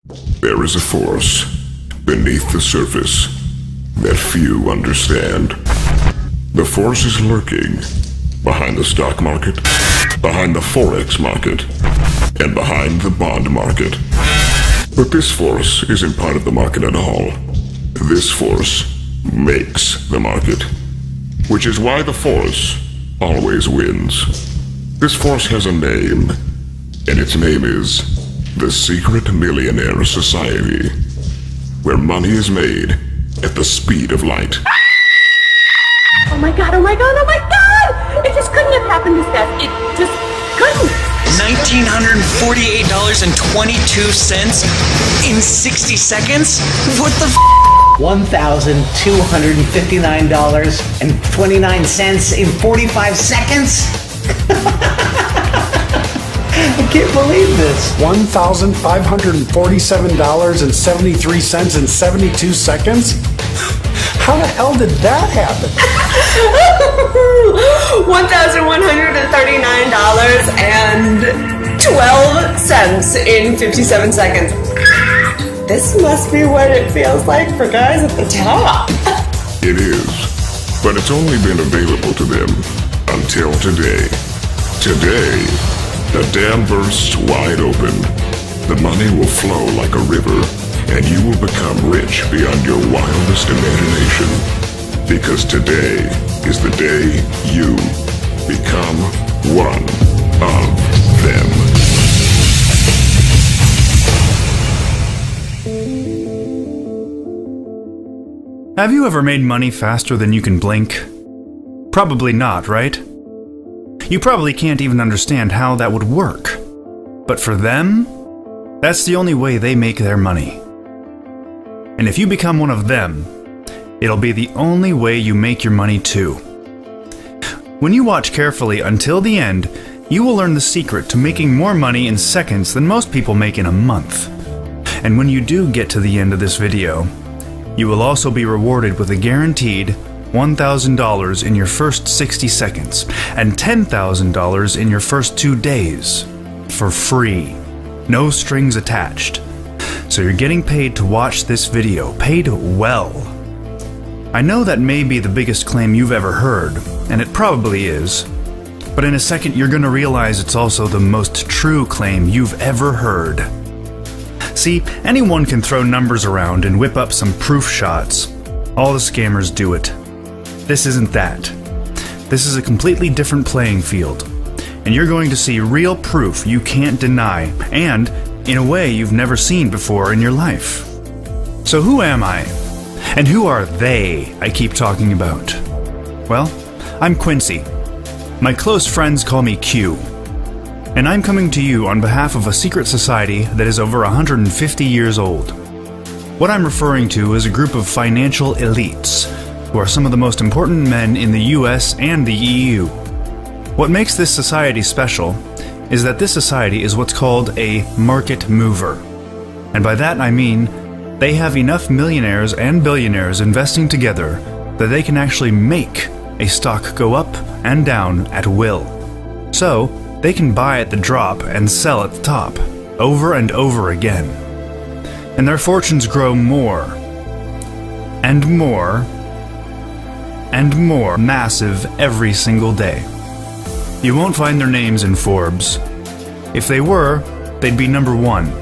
There is a force beneath the surface that few understand. The force is lurking behind the stock market, behind the forex market, and behind the bond market. But this force isn't part of the market at all. This force makes the market, which is why the force always wins. This force has a name, and its name is the Secret Millionaire Society, where money is made at the speed of light. Oh my god, oh my god, oh my god! It just couldn't have happened this fast. It just couldn't. $1,948.22 in 60 seconds? What the f***? $1,259.29 in 45 seconds? I can't believe this. $1,547.73 in 72 seconds? How the hell did that happen? $1,139.12 in 57 seconds. This must be what it feels like for guys at the top. It is, but it's only been available to them until today. Today, the dam bursts wide open. The money will flow like a river, and you will become rich beyond your wildest imagination. Because today is the day you become one of them. Have you ever made money faster than you can blink? Probably not, right? You probably can't even understand how that would work. But for them, that's the only way they make their money. And if you become one of them, it'll be the only way you make your money too. When you watch carefully until the end, you will learn the secret to making more money in seconds than most people make in a month. And when you do get to the end of this video, you will also be rewarded with a guaranteed $1,000 in your first 60 seconds and $10,000 in your first 2 days. For free. No strings attached. So you're getting paid to watch this video. Paid well. I know that may be the biggest claim you've ever heard, and it probably is. But in a second you're gonna realize it's also the most true claim you've ever heard. See, anyone can throw numbers around and whip up some proof shots. All the scammers do it. This isn't that. This is a completely different playing field. And you're going to see real proof you can't deny, and in a way you've never seen before in your life. So who am I? And who are they I keep talking about? Well, I'm Quincy. My close friends call me Q. And I'm coming to you on behalf of a secret society that is over 150 years old. What I'm referring to is a group of financial elites, who are some of the most important men in the US and the EU. What makes this society special is that this society is what's called a market mover. And by that I mean, they have enough millionaires and billionaires investing together that they can actually make a stock go up and down at will. So, they can buy at the drop and sell at the top, over and over again. And their fortunes grow more, and more, and more massive every single day. You won't find their names in Forbes. If they were, they'd be number one.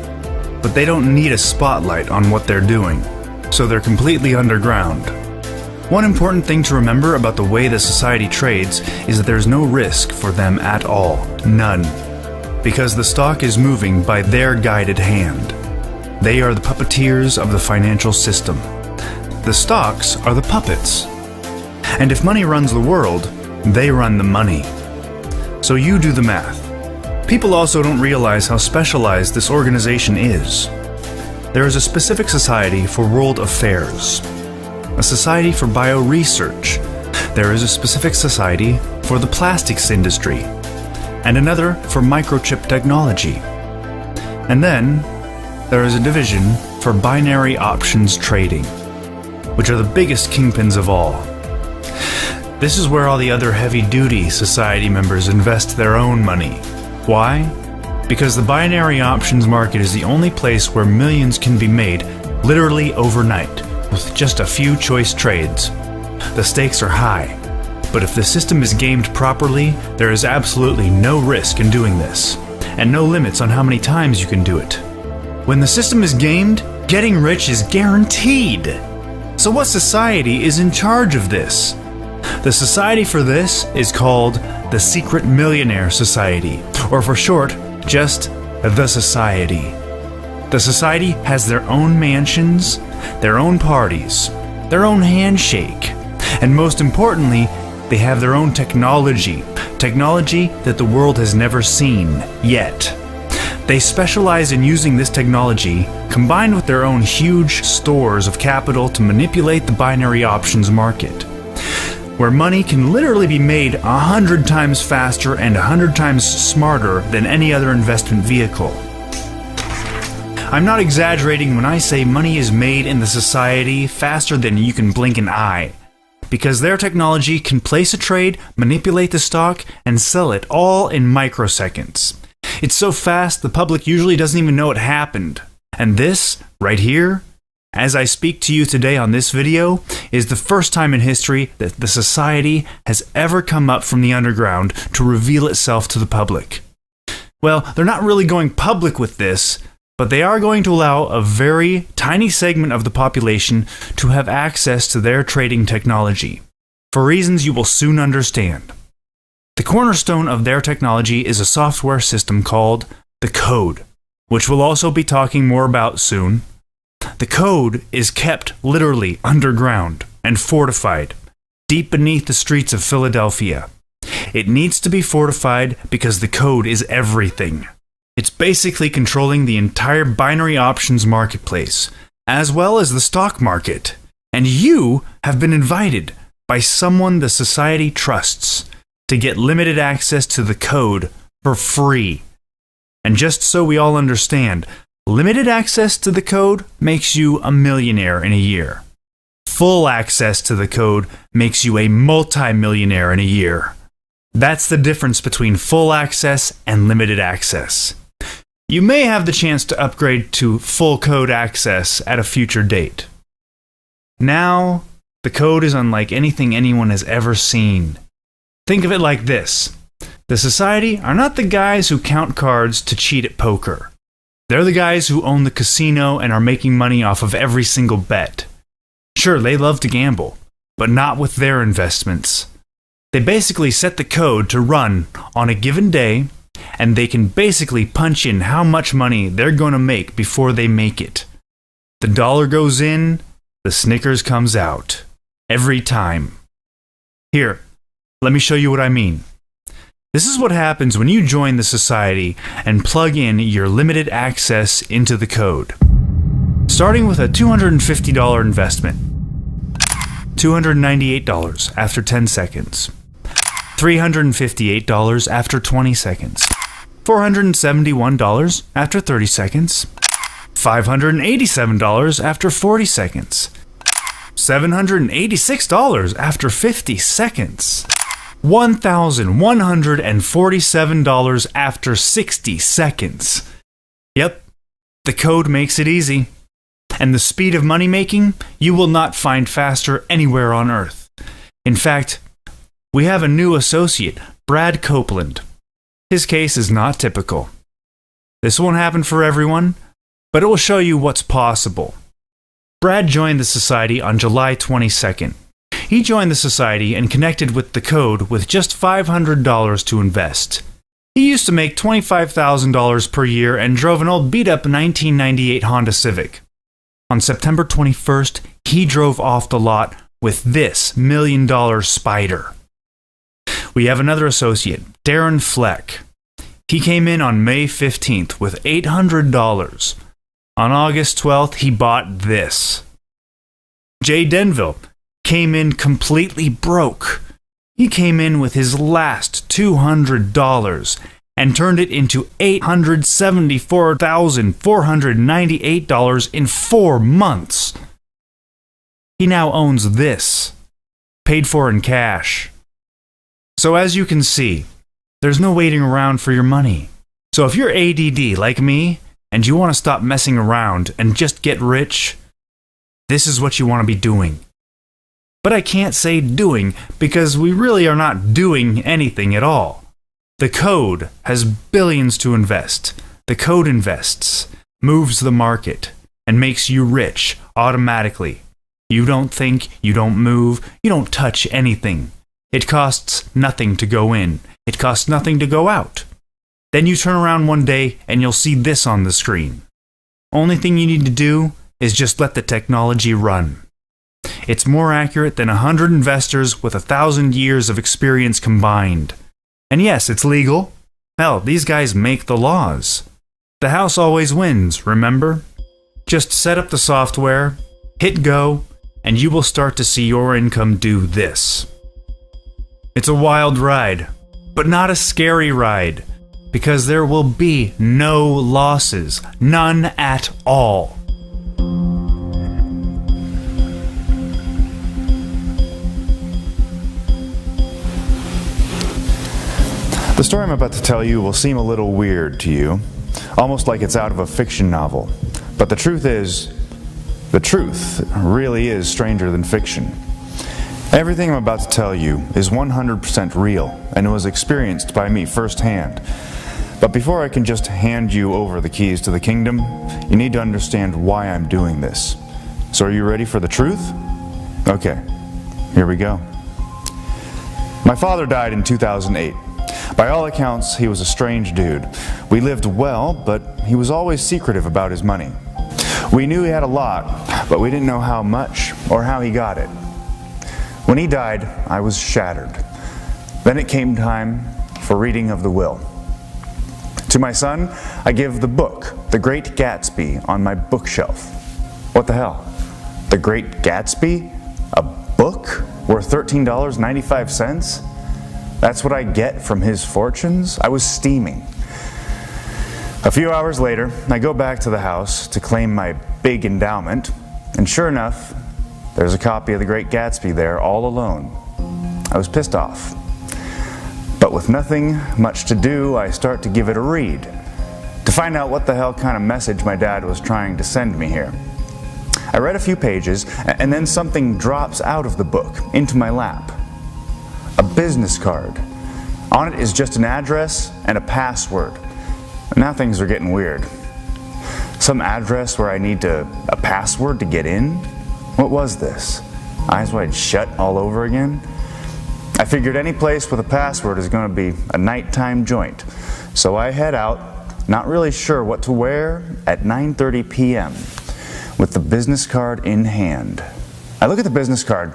But they don't need a spotlight on what they're doing, so they're completely underground. One important thing to remember about the way the society trades is that there's no risk for them at all. None. Because the stock is moving by their guided hand. They are the puppeteers of the financial system. The stocks are the puppets. And if money runs the world, they run the money. So you do the math. People also don't realize how specialized this organization is. There is a specific society for world affairs. A society for bioresearch. There is a specific society for the plastics industry, and another for microchip technology. And then, there is a division for binary options trading, which are the biggest kingpins of all. This is where all the other heavy-duty society members invest their own money. Why? because the binary options market is the only place where millions can be made literally overnight with just a few choice trades. The stakes are high, but if the system is gamed properly, there is absolutely no risk in doing this, and no limits on how many times you can do it. When the system is gamed, getting rich is guaranteed. So what society is in charge of this? The society for this is called the Secret Millionaire Society, or for short, just the Society. The Society has their own mansions, their own parties, their own handshake, and most importantly, they have their own technology that the world has never seen yet. They specialize in using this technology, combined with their own huge stores of capital, to manipulate the binary options market, where money can literally be made 100 times faster and 100 times smarter than any other investment vehicle. I'm not exaggerating when I say money is made in the Society faster than you can blink an eye, because their technology can place a trade, manipulate the stock, and sell it all in microseconds. It's so fast the public usually doesn't even know it happened. And this, right here, as I speak to you today on this video, is the first time in history that the Society has ever come up from the underground to reveal itself to the public. Well, they're not really going public with this, but they are going to allow a very tiny segment of the population to have access to their trading technology, for reasons you will soon understand. The cornerstone of their technology is a software system called the Code, which we'll also be talking more about soon. The Code is kept literally underground and fortified, deep beneath the streets of Philadelphia. It needs to be fortified because the Code is everything. It's basically controlling the entire binary options marketplace, as well as the stock market. And you have been invited by someone the Society trusts to get limited access to the Code for free. And just so we all understand, limited access to the Code makes you a millionaire in a year. Full access to the Code makes you a multi-millionaire in a year. That's the difference between full access and limited access. You may have the chance to upgrade to full Code access at a future date. Now, the Code is unlike anything anyone has ever seen. Think of it like this. The Society are not the guys who count cards to cheat at poker. They're the guys who own the casino and are making money off of every single bet. Sure, they love to gamble, but not with their investments. They basically set the Code to run on a given day, and they can basically punch in how much money they're going to make before they make it. The dollar goes in, the Snickers comes out. Every time. Here, let me show you what I mean. This is what happens when you join the Society and plug in your limited access into the Code. Starting with a $250 investment. $298 after 10 seconds. $358 after 20 seconds. $471 after 30 seconds. $587 after 40 seconds. $786 after 50 seconds. $1,147 after 60 seconds. Yep, the Code makes it easy. And the speed of money making you will not find faster anywhere on Earth. In fact, we have a new associate, Brad Copeland. His case is not typical. This won't happen for everyone, but it will show you what's possible. Brad joined the Society on July 22nd. He joined the Society and connected with the Code with just $500 to invest. He used to make $25,000 per year and drove an old beat-up 1998 Honda Civic. On September 21st, he drove off the lot with this $1 million Spider. We have another associate, Darren Fleck. He came in on May 15th with $800. On August 12th, he bought this. Jay Denville came in completely broke. He came in with his last $200 and turned it into $874,498 in 4 months. He now owns this, paid for in cash. So as you can see, there's no waiting around for your money. So if you're ADD like me, and you want to stop messing around and just get rich, this is what you want to be doing. But I can't say doing, because we really are not doing anything at all. The code has billions to invest. The code invests, moves the market, and makes you rich automatically. You don't think, you don't move, you don't touch anything. It costs nothing to go in. It costs nothing to go out. Then you turn around one day and you'll see this on the screen. Only thing you need to do is just let the technology run. It's more accurate than 100 investors with 1,000 years of experience combined. And yes, it's legal. Hell, these guys make the laws. The house always wins, remember? Just set up the software, hit go, and you will start to see your income do this. It's a wild ride, but not a scary ride, because there will be no losses, none at all. The story I'm about to tell you will seem a little weird to you, almost like it's out of a fiction novel. But the truth is, the truth really is stranger than fiction. Everything I'm about to tell you is 100% real, and it was experienced by me firsthand. But before I can just hand you over the keys to the kingdom, you need to understand why I'm doing this. So are you ready for the truth? Okay, here we go. My father died in 2008. By all accounts, he was a strange dude. We lived well, but he was always secretive about his money. We knew he had a lot, but we didn't know how much or how he got it. When he died, I was shattered. Then it came time for reading of the will. To my son, I give the book, The Great Gatsby, on my bookshelf. What the hell? The Great Gatsby? A book worth $13.95? That's what I get from his fortunes? I was steaming. A few hours later, I go back to the house to claim my big endowment, and sure enough, there's a copy of The Great Gatsby there all alone. I was pissed off. But with nothing much to do, I start to give it a read, to find out what the hell kind of message my dad was trying to send me here. I read a few pages, and then something drops out of the book into my lap. A business card. On it is just an address and a password. Now things are getting weird. Some address where I need a password to get in? What was this? Eyes wide shut all over again? I figured any place with a password is going to be a nighttime joint. So I head out, not really sure what to wear, at 9:30 p.m. with the business card in hand. I look at the business card,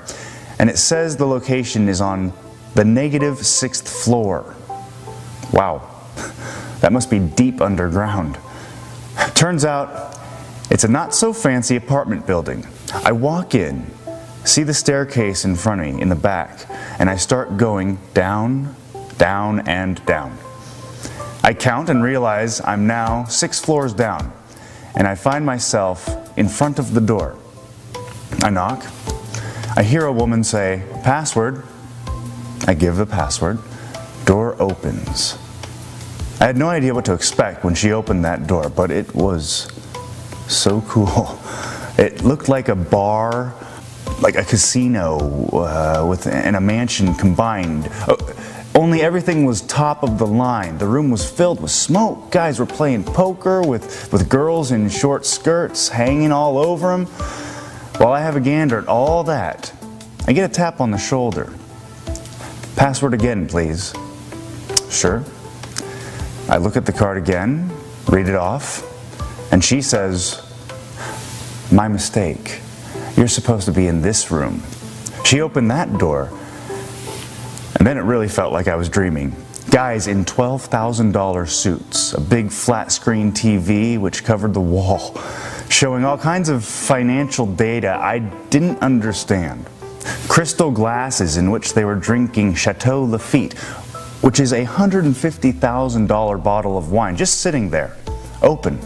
and it says the location is on the -6th floor. Wow, that must be deep underground. Turns out, it's a not-so-fancy apartment building. I walk in, see the staircase in front of me in the back, and I start going down, down, and down. I count and realize I'm now 6 floors down, and I find myself in front of the door. I knock. I hear a woman say, "Password." I give the password. Door opens. I had no idea what to expect when she opened that door, but it was so cool. It looked like a bar, like a casino and a mansion combined. Only everything was top of the line. The room was filled with smoke. Guys were playing poker with girls in short skirts hanging all over them. While I have a gander at all that, I get a tap on the shoulder. "Password again, please." "Sure." I look at the card again, read it off, and she says, "My mistake. You're supposed to be in this room." She opened that door, and then it really felt like I was dreaming. Guys in $12,000 suits, a big flat screen TV which covered the wall, showing all kinds of financial data I didn't understand. Crystal glasses in which they were drinking Chateau Lafite, which is a $150,000 bottle of wine, just sitting there, open.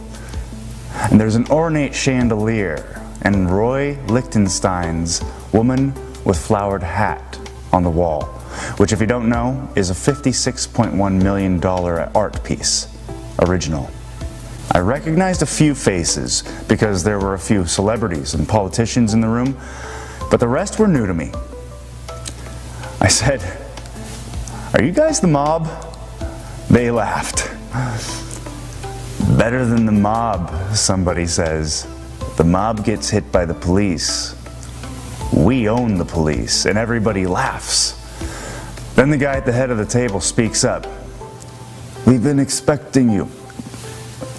And there's an ornate chandelier and Roy Lichtenstein's Woman with Flowered Hat on the wall, which, if you don't know, is a $56.1 million art piece. original. I recognized a few faces because there were a few celebrities and politicians in the room, but the rest were new to me. I said, "Are you guys the mob?" They laughed. "Better than the mob," somebody says. "The mob gets hit by the police. We own the police," and everybody laughs. Then the guy at the head of the table speaks up. "We've been expecting you."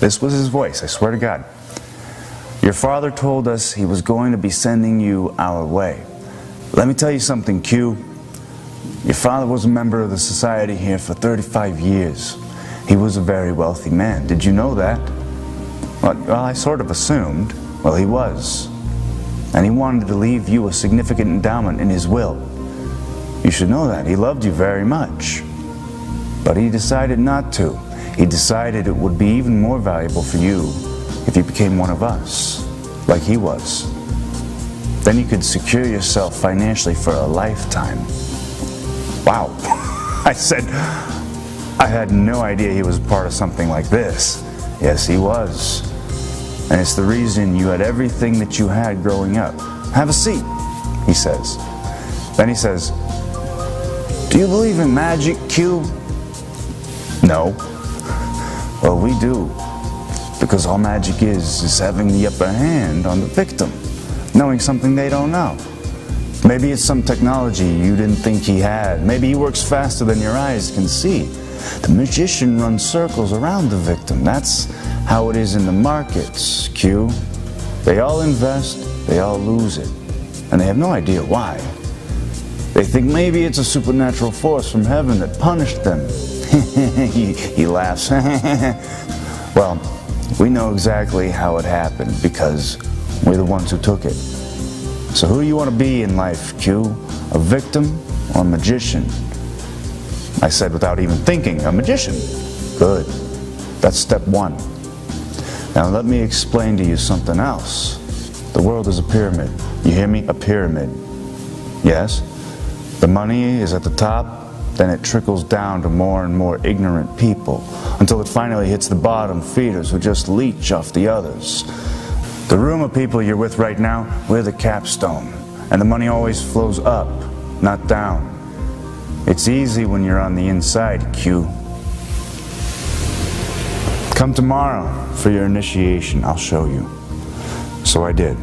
This was his voice, I swear to God. "Your father told us he was going to be sending you our way. Let me tell you something, Q. Your father was a member of the society here for 35 years. He was a very wealthy man. Did you know that?" Well, I sort of assumed. Well, he was. And he wanted to leave you a significant endowment in his will. You should know that. He loved you very much. But he decided not to. He decided it would be even more valuable for you if you became one of us, like he was. Then you could secure yourself financially for a lifetime. Wow. I said, I had no idea he was part of something like this. Yes, he was. And it's the reason you had everything that you had growing up. Have a seat, he says. Then he says, "Do you believe in magic, Q?" No. Well, we do. Because all magic is having the upper hand on the victim, knowing something they don't know. Maybe it's some technology you didn't think he had. Maybe he works faster than your eyes can see. The magician runs circles around the victim. That's how it is in the markets, Q. They all invest, they all lose it. And they have no idea why. They think maybe it's a supernatural force from heaven that punished them. He laughs. Well, we know exactly how it happened because we're the ones who took it. So who do you want to be in life, Q? A victim or a magician? I said without even thinking, a magician. Good. That's step one. Now let me explain to you something else. The world is a pyramid. You hear me? A pyramid. Yes? The money is at the top, then it trickles down to more and more ignorant people until it finally hits the bottom feeders who just leech off the others. The room of people you're with right now, we're the capstone, and the money always flows up, not down. It's easy when you're on the inside, Q. Come tomorrow for your initiation, I'll show you. So I did.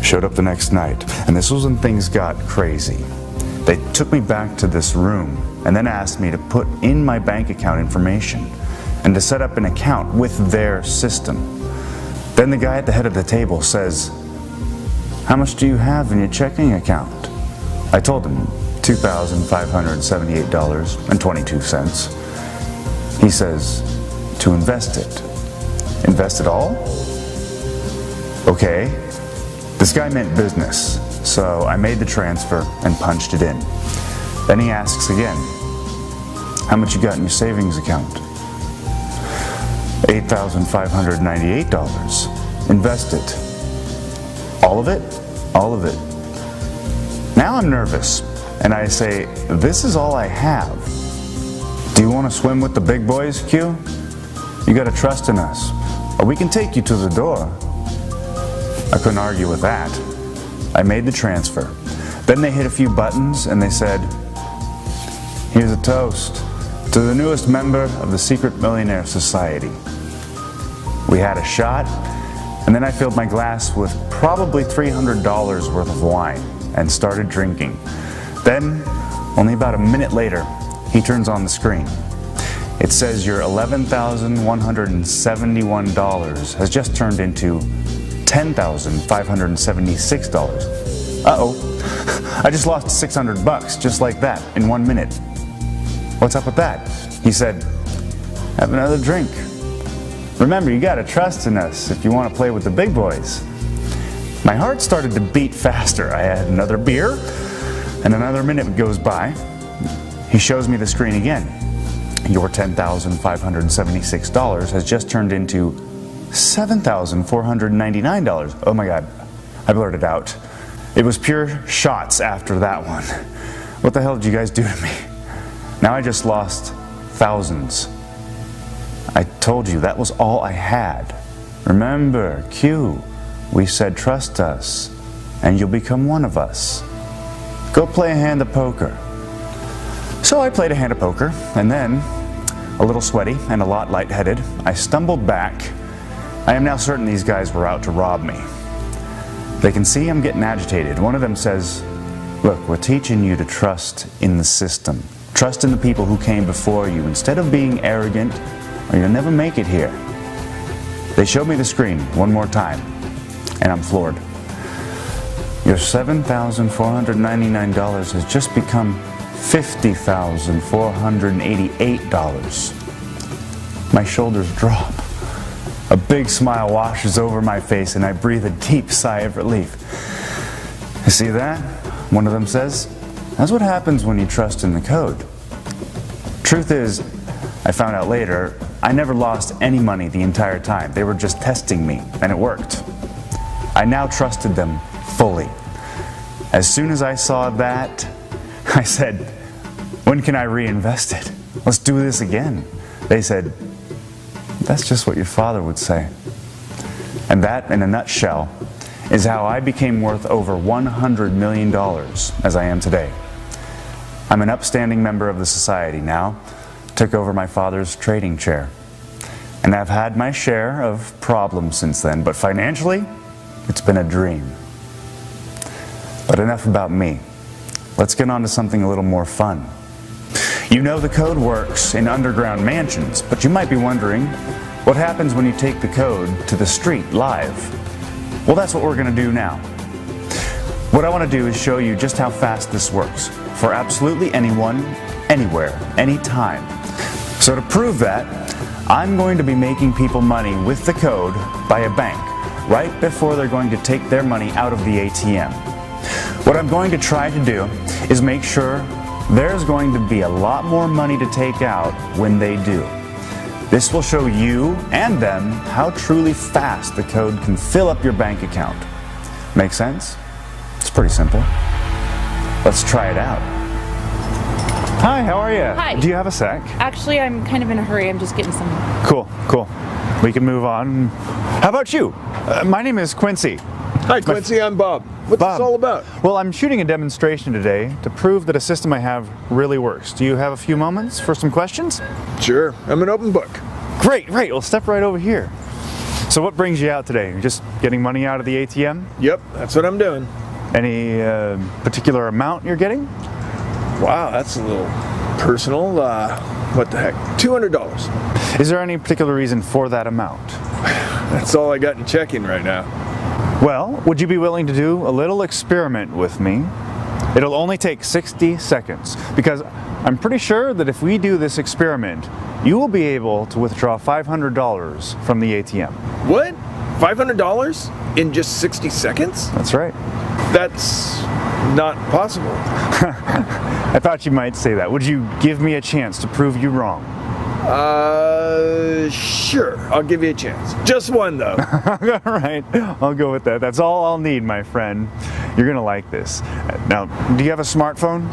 Showed up the next night, and this was when things got crazy. They took me back to this room and then asked me to put in my bank account information and to set up an account with their system. Then the guy at the head of the table says, "How much do you have in your checking account?" I told him $2,578.22. He says, "To invest it." Invest it all? Okay. This guy meant business, so I made the transfer and punched it in. Then he asks again, "How much you got in your savings account?" $8,598. Invest it. All of it? All of it. Now I'm nervous, and I say, "This is all I have. Do you want to swim with the big boys, Q? You got to trust in us, or we can take you to the door." I couldn't argue with that. I made the transfer. Then they hit a few buttons and they said, "Here's a toast to the newest member of the Secret Millionaire Society." We had a shot, and then I filled my glass with probably $300 worth of wine and started drinking. Then, only about a minute later, he turns on the screen. It says your $11,171 has just turned into $10,576. Uh-oh, I just lost $600 just like that in 1 minute. What's up with that? He said, "Have another drink. Remember, you gotta trust in us if you want to play with the big boys." My heart started to beat faster. I had another beer, and another minute goes by. He shows me the screen again. Your $10,576 has just turned into $7,499. Oh my God, I blurted out. It was pure shots after that one. What the hell did you guys do to me? Now I just lost thousands. I told you that was all I had. Remember, Q, we said trust us, and you'll become one of us. Go play a hand of poker. So I played a hand of poker, and then, a little sweaty and a lot lightheaded, I stumbled back. I am now certain these guys were out to rob me. They can see I'm getting agitated. One of them says, look, we're teaching you to trust in the system. Trust in the people who came before you instead of being arrogant, or you'll never make it here. They showed me the screen one more time, and I'm floored. Your $7,499 has just become $50,488. My shoulders drop. A big smile washes over my face, and I breathe a deep sigh of relief. You see that? One of them says, that's what happens when you trust in the code. Truth is, I found out later, I never lost any money the entire time. They were just testing me, and it worked. I now trusted them fully. As soon as I saw that, I said, when can I reinvest it? Let's do this again. They said, that's just what your father would say. And that, in a nutshell, is how I became worth over $100 million as I am today. I'm an upstanding member of the society now, took over my father's trading chair. And I've had my share of problems since then, but financially, it's been a dream. But enough about me. Let's get on to something a little more fun. You know the code works in underground mansions, but you might be wondering, what happens when you take the code to the street live? Well, that's what we're going to do now. What I want to do is show you just how fast this works for absolutely anyone, anywhere, anytime. So to prove that, I'm going to be making people money with the code by a bank right before they're going to take their money out of the ATM. What I'm going to try to do is make sure there's going to be a lot more money to take out when they do. This will show you and them how truly fast the code can fill up your bank account. Make sense? It's pretty simple. Let's try it out. Hi, how are you? Hi. Do you have a sec? Actually, I'm kind of in a hurry. I'm just getting some. Cool. We can move on. How about you? My name is Quincy. Hi, Quincy. I'm Bob. What's Bob. this all about? Well, I'm shooting a demonstration today to prove that a system I have really works. Do you have a few moments for some questions? Sure. I'm an open book. Great. We'll step right over here. So what brings you out today? You're just getting money out of the ATM? Yep, that's what I'm doing. Any particular amount you're getting? Wow, that's a little personal. What the heck? $200. Is there any particular reason for that amount? That's all I got in checking right now. Well, would you be willing to do a little experiment with me? It'll only take 60 seconds because I'm pretty sure that if we do this experiment, you will be able to withdraw $500 from the ATM. What? $500 in just 60 seconds? That's right. That's not possible. I thought you might say that. Would you give me a chance to prove you wrong? Sure. I'll give you a chance. Just one, though. All right, I'll go with that. That's all I'll need, my friend. You're gonna like this. Now, do you have a smartphone?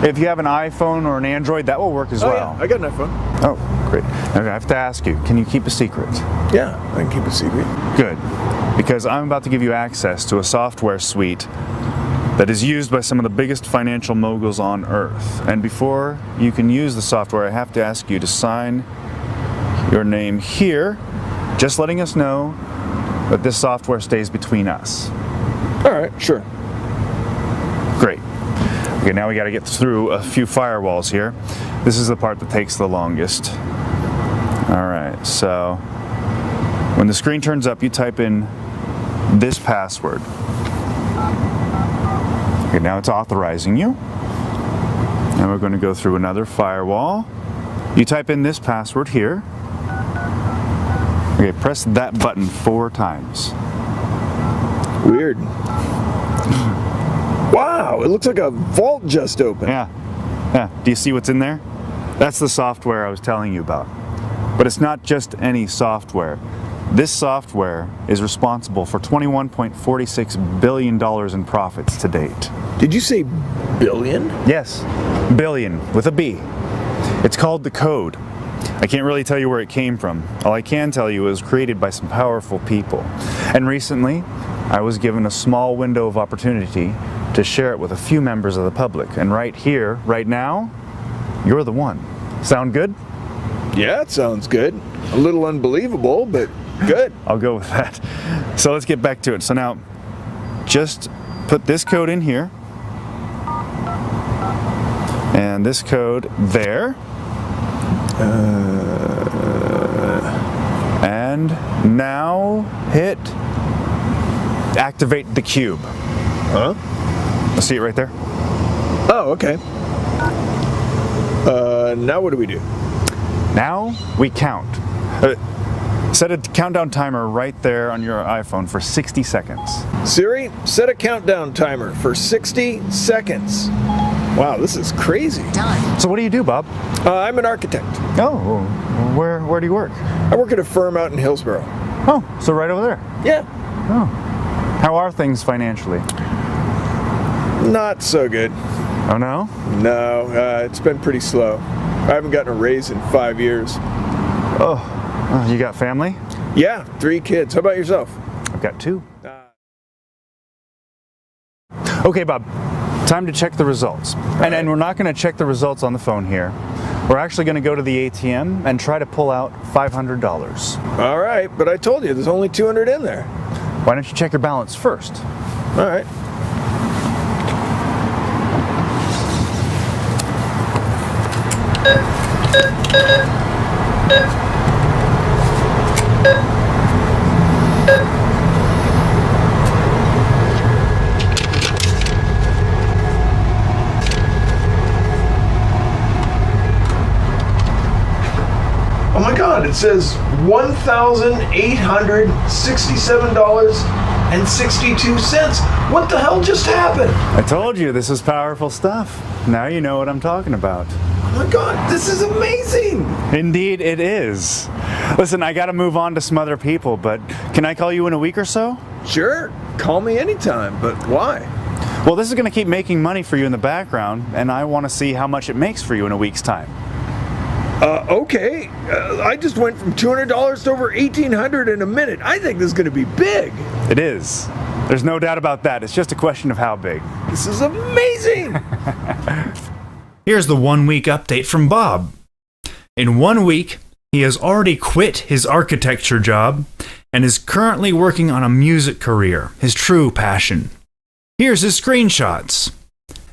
If you have an iPhone or an Android, that will work as well. Yeah, I got an iPhone. Oh, great. Now, I have to ask you, can you keep a secret? Yeah, I can keep a secret. Good, because I'm about to give you access to a software suite that is used by some of the biggest financial moguls on Earth. And before you can use the software, I have to ask you to sign your name here, just letting us know that this software stays between us. All right, sure. Great. Okay, now we got to get through a few firewalls here. This is the part that takes the longest. All right, so when the screen turns up, you type in this password. Okay, now it's authorizing you. Now we're going to go through another firewall. You type in this password here. Okay, press that button 4 times. Weird. Wow, it looks like a vault just opened. Yeah. Do you see what's in there? That's the software I was telling you about. But it's not just any software. This software is responsible for $21.46 billion in profits to date. Did you say billion? Yes, billion with a B. It's called the code. I can't really tell you where it came from. All I can tell you is created by some powerful people. And recently, I was given a small window of opportunity to share it with a few members of the public. And right here, right now, you're the one. Sound good? Yeah, it sounds good. A little unbelievable, but good. I'll go with that. So let's get back to it. So now, just put this code in here. And this code there. And now hit activate the cube. Huh? I see it right there. Oh, okay. Now what do we do? Now we count. Set a countdown timer right there on your iPhone for 60 seconds. Siri, set a countdown timer for 60 seconds. Wow, this is crazy. So what do you do, Bob? I'm an architect. Oh, where do you work? I work at a firm out in Hillsboro. Oh, so right over there. Yeah. Oh. How are things financially? Not so good. Oh no? No, it's been pretty slow. I haven't gotten a raise in 5 years. Oh, you got family? Yeah, 3 kids. How about yourself? I've got 2. Okay, Bob. Time to check the results. And we're not going to check the results on the phone here. We're actually going to go to the ATM and try to pull out $500. All right, but I told you there's only 200 in there. Why don't you check your balance first? All right. Oh my God, it says $1,867.62. What the hell just happened? I told you this is powerful stuff. Now you know what I'm talking about. Oh my God, this is amazing. Indeed it is. Listen, I gotta move on to some other people, but can I call you in a week or so? Sure, call me anytime, but why? Well, this is gonna keep making money for you in the background, and I wanna see how much it makes for you in a week's time. Okay. I just went from $200 to over $1,800 in a minute. I think this is going to be big. It is. There's no doubt about that. It's just a question of how big. This is amazing. Here's the 1 week update from Bob. In 1 week, he has already quit his architecture job and is currently working on a music career, his true passion. Here's his screenshots.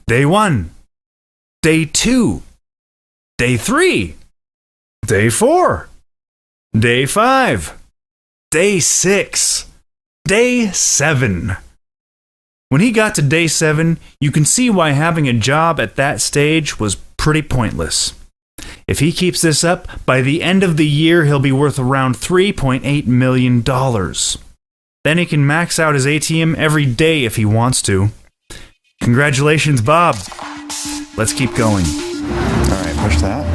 Day 1. Day 2. Day 3. Day 4. Day 5. Day 6. Day 7. When he got to day 7, you can see why having a job at that stage was pretty pointless. If he keeps this up, by the end of the year he'll be worth around $3.8 million. Then he can max out his ATM every day if he wants to. Congratulations, Bob. Let's keep going. Alright, push that.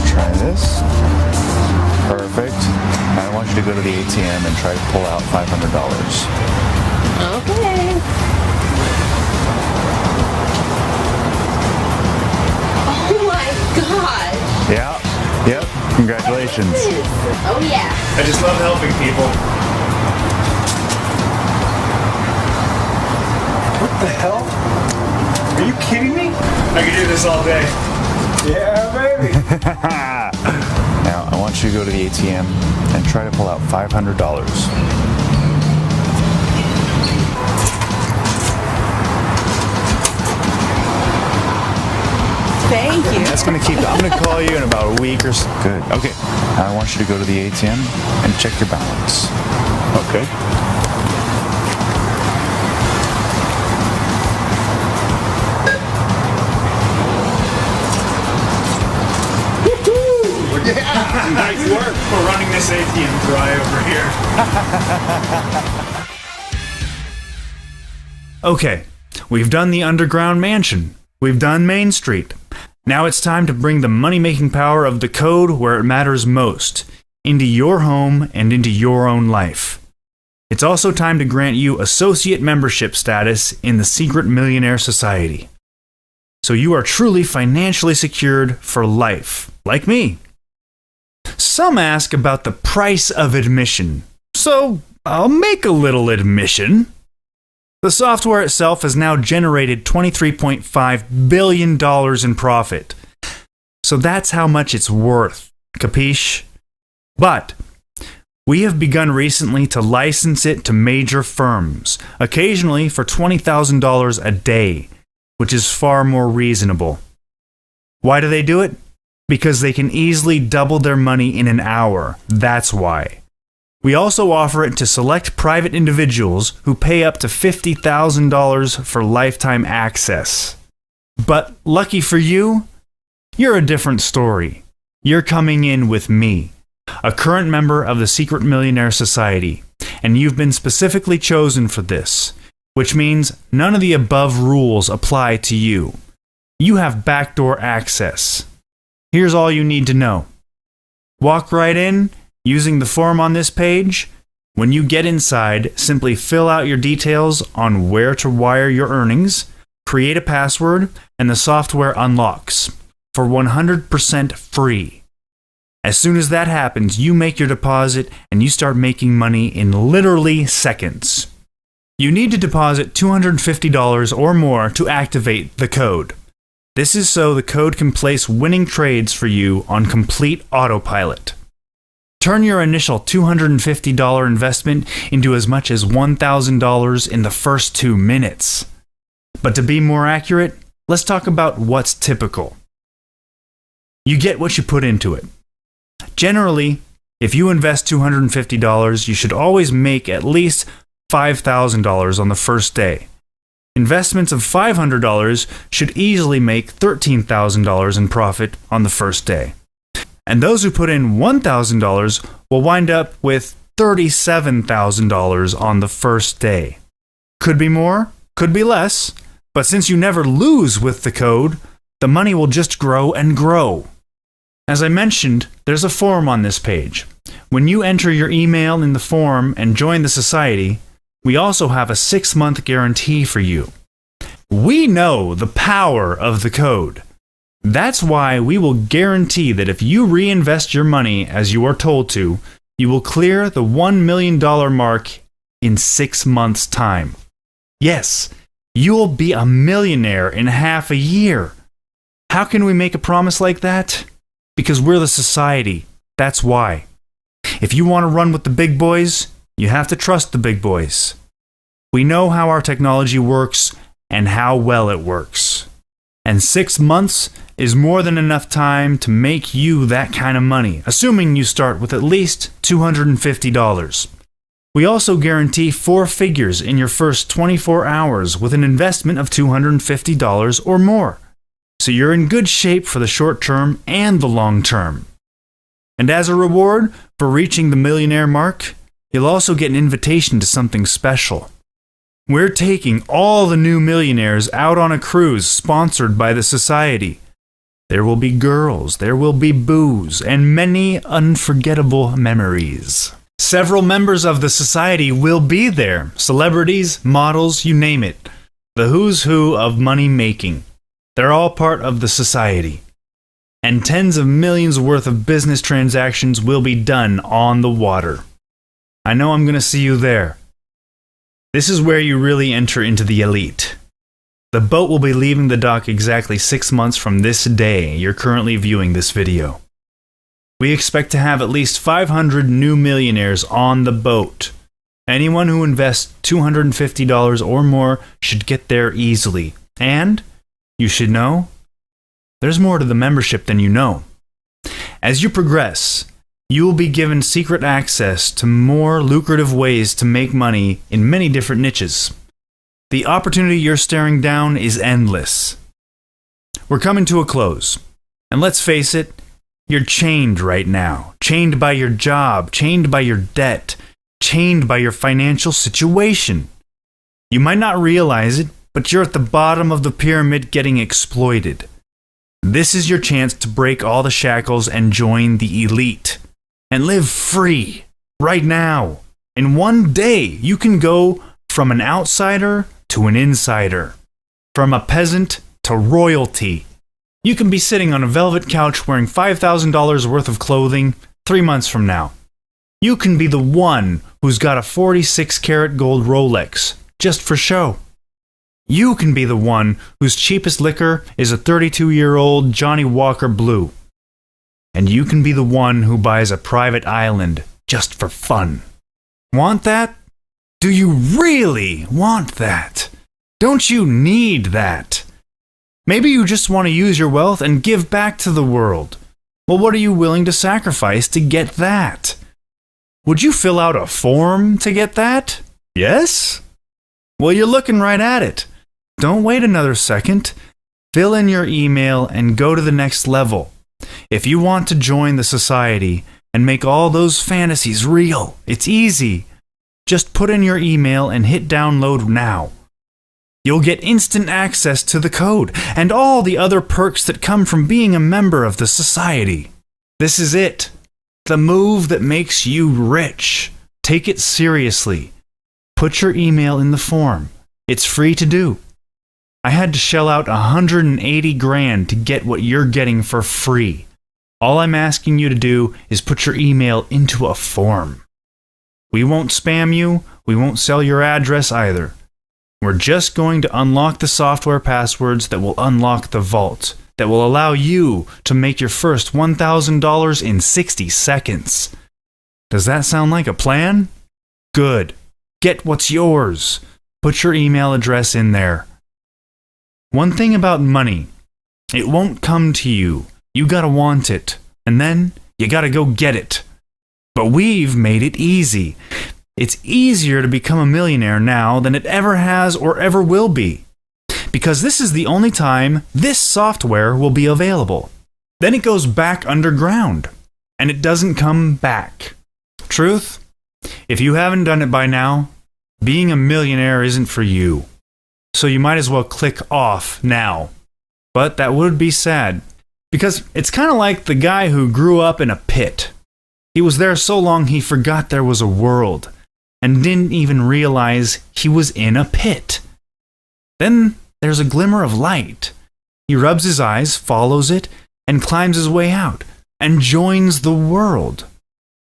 Try this. Perfect. I want you to go to the ATM and try to pull out $500. Okay. Oh my God. Yeah. Yep. Congratulations. Oh yeah. I just love helping people. What the hell? Are you kidding me? I could do this all day. Yeah, baby. Now, I want you to go to the ATM and try to pull out $500. Thank you. That's gonna keep. I'm gonna call you in about a week or so. Good. Okay. I want you to go to the ATM and check your balance. Okay. Nice work for running this ATM dry over here. Okay, we've done the underground mansion. We've done Main Street. Now it's time to bring the money-making power of the code where it matters most, into your home and into your own life. It's also time to grant you associate membership status in the Secret Millionaire Society. so you are truly financially secured for life, like me. Some ask about the price of admission, so I'll make a little admission. The software itself has now generated $23.5 billion in profit. So that's how much it's worth, capiche? But we have begun recently to license it to major firms, occasionally for $20,000 a day, which is far more reasonable. Why do they do it? Because they can easily double their money in an hour. That's why. We also offer it to select private individuals who pay up to $50,000 for lifetime access. But lucky for you, you're a different story. You're coming in with me, a current member of the Secret Millionaire Society, and you've been specifically chosen for this, which means none of the above rules apply to you. You have backdoor access. Here's all you need to know. Walk right in, using the form on this page. When you get inside, simply fill out your details on where to wire your earnings, create a password, and the software unlocks for 100% free. As soon as that happens, you make your deposit and you start making money in literally seconds. You need to deposit $250 or more to activate the code. This is so the code can place winning trades for you on complete autopilot. Turn your initial $250 investment into as much as $1,000 in the first 2 minutes. But to be more accurate, let's talk about what's typical. You get what you put into it. Generally, if you invest $250, you should always make at least $5,000 on the first day. Investments of $500 should easily make $13,000 in profit on the first day. And those who put in $1,000 will wind up with $37,000 on the first day. Could be more, could be less, but since you never lose with the code, the money will just grow and grow. As I mentioned, there's a form on this page. When you enter your email in the form and join the society, we also have a 6-month guarantee for you. We know the power of the code. That's why we will guarantee that if you reinvest your money as you are told to, you will clear the $1 million mark in 6 months' time. Yes, you will be a millionaire in half a year. How can we make a promise like that? Because we're the society. That's why. If you want to run with the big boys, you have to trust the big boys. We know how our technology works and how well it works. And 6 months is more than enough time to make you that kind of money, assuming you start with at least $250. We also guarantee 4 figures in your first 24 hours with an investment of $250 or more. So you're in good shape for the short term and the long term. And as a reward for reaching the millionaire mark, you'll also get an invitation to something special. We're taking all the new millionaires out on a cruise sponsored by the society. There will be girls, there will be booze, and many unforgettable memories. Several members of the society will be there. Celebrities, models, you name it. The who's who of money making. They're all part of the society. And tens of millions worth of business transactions will be done on the water. I know I'm going to see you there. This is where you really enter into the elite. The boat will be leaving the dock exactly 6 months from this day you're currently viewing this video. We expect to have at least 500 new millionaires on the boat. Anyone who invests $250 or more should get there easily. And you should know, there's more to the membership than you know. As you progress, you will be given secret access to more lucrative ways to make money in many different niches. The opportunity you're staring down is endless. We're coming to a close. And let's face it, you're chained right now. Chained by your job, chained by your debt, chained by your financial situation. You might not realize it, but you're at the bottom of the pyramid getting exploited. This is your chance to break all the shackles and join the elite. And live free, right now. In one day, you can go from an outsider to an insider. From a peasant to royalty. You can be sitting on a velvet couch wearing $5,000 worth of clothing 3 months from now. You can be the one who's got a 46-karat gold Rolex, just for show. You can be the one whose cheapest liquor is a 32-year-old Johnny Walker Blue. And you can be the one who buys a private island just for fun. Want that? Do you really want that? Don't you need that? Maybe you just want to use your wealth and give back to the world. Well, what are you willing to sacrifice to get that? Would you fill out a form to get that? Yes? Well, you're looking right at it. Don't wait another second. Fill in your email and go to the next level. If you want to join the society and make all those fantasies real, it's easy. Just put in your email and hit download now. You'll get instant access to the code and all the other perks that come from being a member of the society. This is it. The move that makes you rich. Take it seriously. Put your email in the form. It's free to do. I had to shell out $180,000 to get what you're getting for free. All I'm asking you to do is put your email into a form. We won't spam you. We won't sell your address either. We're just going to unlock the software passwords that will unlock the vault, that will allow you to make your first $1,000 in 60 seconds. Does that sound like a plan? Good. Get what's yours. Put your email address in there. One thing about money, it won't come to you. You gotta want it, and then you gotta go get it. But we've made it easy. It's easier to become a millionaire now than it ever has or ever will be. Because this is the only time this software will be available. Then it goes back underground, and it doesn't come back. Truth? If you haven't done it by now, being a millionaire isn't for you. So you might as well click off now. But that would be sad, because it's kind of like the guy who grew up in a pit. He was there so long he forgot there was a world, and didn't even realize he was in a pit. Then there's a glimmer of light. He rubs his eyes, follows it, and climbs his way out, and joins the world.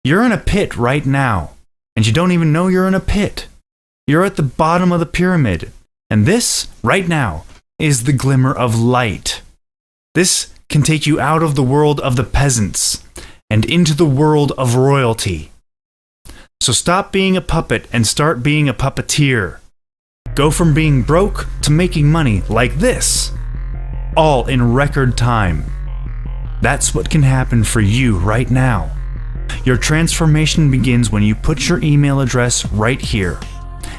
You're in a pit right now, and you don't even know you're in a pit. You're at the bottom of the pyramid, and this, right now, is the glimmer of light. This can take you out of the world of the peasants, and into the world of royalty. So stop being a puppet and start being a puppeteer. Go from being broke to making money like this, all in record time. That's what can happen for you right now. Your transformation begins when you put your email address right here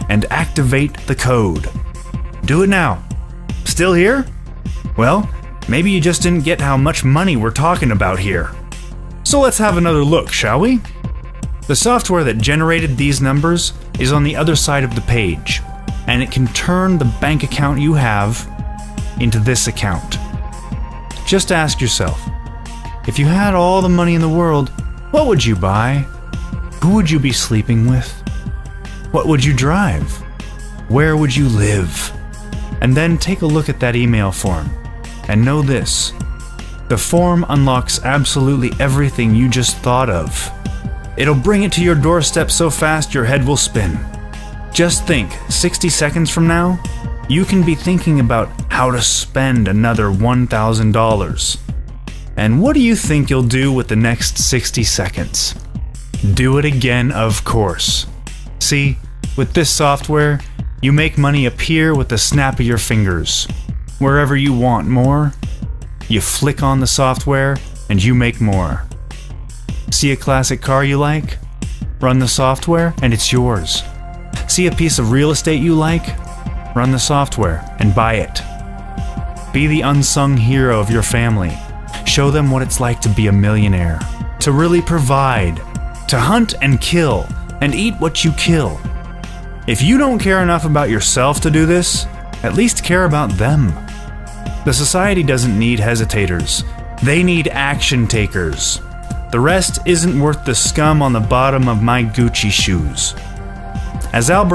and activate the code. Do it now. Still here? Well, maybe you just didn't get how much money we're talking about here. So let's have another look, shall we? The software that generated these numbers is on the other side of the page, and it can turn the bank account you have into this account. Just ask yourself, if you had all the money in the world, what would you buy? Who would you be sleeping with? What would you drive? Where would you live? And then take a look at that email form, and know this. The form unlocks absolutely everything you just thought of. It'll bring it to your doorstep so fast your head will spin. Just think, 60 seconds from now, you can be thinking about how to spend another $1,000. And what do you think you'll do with the next 60 seconds? Do it again, of course. See, with this software, you make money appear with the snap of your fingers. Wherever you want more, you flick on the software and you make more. See a classic car you like? Run the software and it's yours. See a piece of real estate you like? Run the software and buy it. Be the unsung hero of your family. Show them what it's like to be a millionaire. To really provide. To hunt and kill. And eat what you kill. If you don't care enough about yourself to do this, at least care about them. The society doesn't need hesitators. They need action takers. The rest isn't worth the scum on the bottom of my Gucci shoes. As Albert